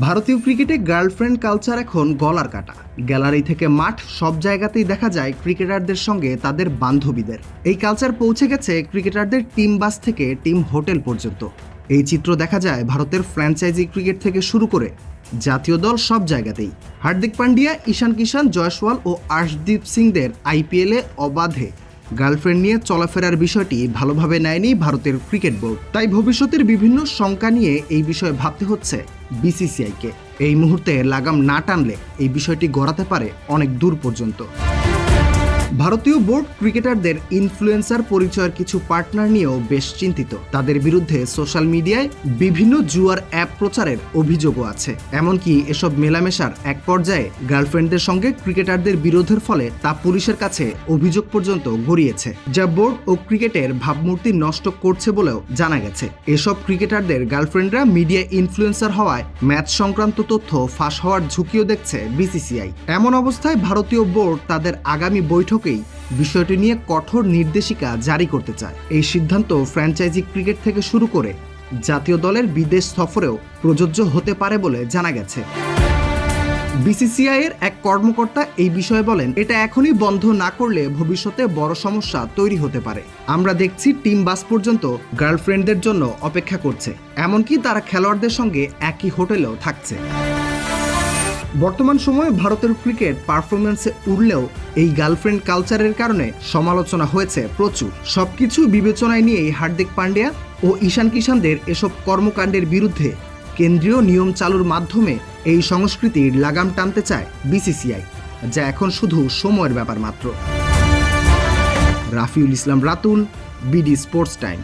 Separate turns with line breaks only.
ভারতীয় ক্রিকেটে girlfriend culture এখন গলার কাটা। গ্যালারি থেকে মাঠ সব জায়গাতেই দেখা যায় ক্রিকেটারদের সঙ্গে তাদের বান্ধবীদের। এই কালচার পৌঁছে গেছে ক্রিকেটারদের টিম বাস থেকে টিম হোটেল পর্যন্ত। এই চিত্র দেখা যায় ভারতের ফ্র্যাঞ্চাইজি ক্রিকেট থেকে শুরু করে জাতীয় দল সব জায়গাতেই। হার্দিক পান্ডিয়া, ঈশান কিষান, জয়সওয়াল ও আর্শদীপ সিংদের আইপিএলে অবাধে গার্লফ্রেন্ড নিয়ে চলাফেরার বিষয়টি ভালোভাবে নেয়নি ভারতের ক্রিকেট বোর্ড। তাই ভবিষ্যতের বিভিন্ন শঙ্কা নিয়ে এই বিষয়ে ভাবতে হচ্ছে বিসিসিআইকে। এই মুহূর্তে লাগাম না টানলে এই বিষয়টি গড়াতে পারে অনেক দূর পর্যন্ত। ভারতীয় বোর্ড ক্রিকেটারদের ইনফ্লুয়েন্সার পরিচয়ের কিছু পার্টনার নিয়েও বেশ চিন্তিত। তাদের বিরুদ্ধে সোশ্যাল মিডিয়ায় বিভিন্ন জুয়ার অ্যাপ প্রচারের অভিযোগও আছে। এমনকি এসব মেলামেশার এক পর্যায়ে গার্লফ্রেন্ডদের সঙ্গে ক্রিকেটারদের বিরোধের ফলে তা পুলিশের কাছে অভিযোগ পর্যন্ত গড়িয়েছে, যা বোর্ড ও ক্রিকেটের ভাবমূর্তি নষ্ট করছে বলেও জানা গেছে। এসব ক্রিকেটারদের গার্লফ্রেন্ডরা মিডিয়া ইনফ্লুয়েন্সার হওয়ায় ম্যাচ সংক্রান্ত তথ্য ফাঁস হওয়ার ঝুঁকিও দেখছে বিসিসিআই। এমন অবস্থায় ভারতীয় বোর্ড তাদের আগামী বৈঠকেই বিষয়টি নিয়ে কঠোর নির্দেশিকা জারি করতে চায়। এই সিদ্ধান্ত ফ্র্যাঞ্চাইজি ক্রিকেট থেকে শুরু করে জাতীয় দলের বিদেশ সফরেও প্রযোজ্য হতে পারে বলে জানা গেছে। বিসিসিআই এর এক কর্মকর্তা এই বিষয়ে বলেন, এটা এখনই বন্ধ না করলে ভবিষ্যতে বড় সমস্যা তৈরি হতে পারে। আমরা দেখছি টিম বাস পর্যন্ত গার্লফ্রেন্ডদের জন্য অপেক্ষা করছে, এমনকি তারা খেলোয়াড়দের সঙ্গে একই হোটেলেও থাকছে। বর্তমান সময়ে ভারতের ক্রিকেট পারফরমেন্সে উঠলেও এই গার্লফ্রেন্ড কালচারের কারণে সমালোচনা হয়েছে প্রচুর। সবকিছু বিবেচনায় নিয়েই হার্দিক পান্ডিয়া ও ঈশান কিষানদের এসব কর্মকাণ্ডের বিরুদ্ধে কেন্দ্রীয় নিয়ম চালুর মাধ্যমে এই সংস্কৃতির লাগাম টানতে চায় বিসিসিআই, যা এখন শুধু সময়ের ব্যাপার মাত্র। রাফিউল ইসলাম রাতুল, বিডি স্পোর্টস টাইম।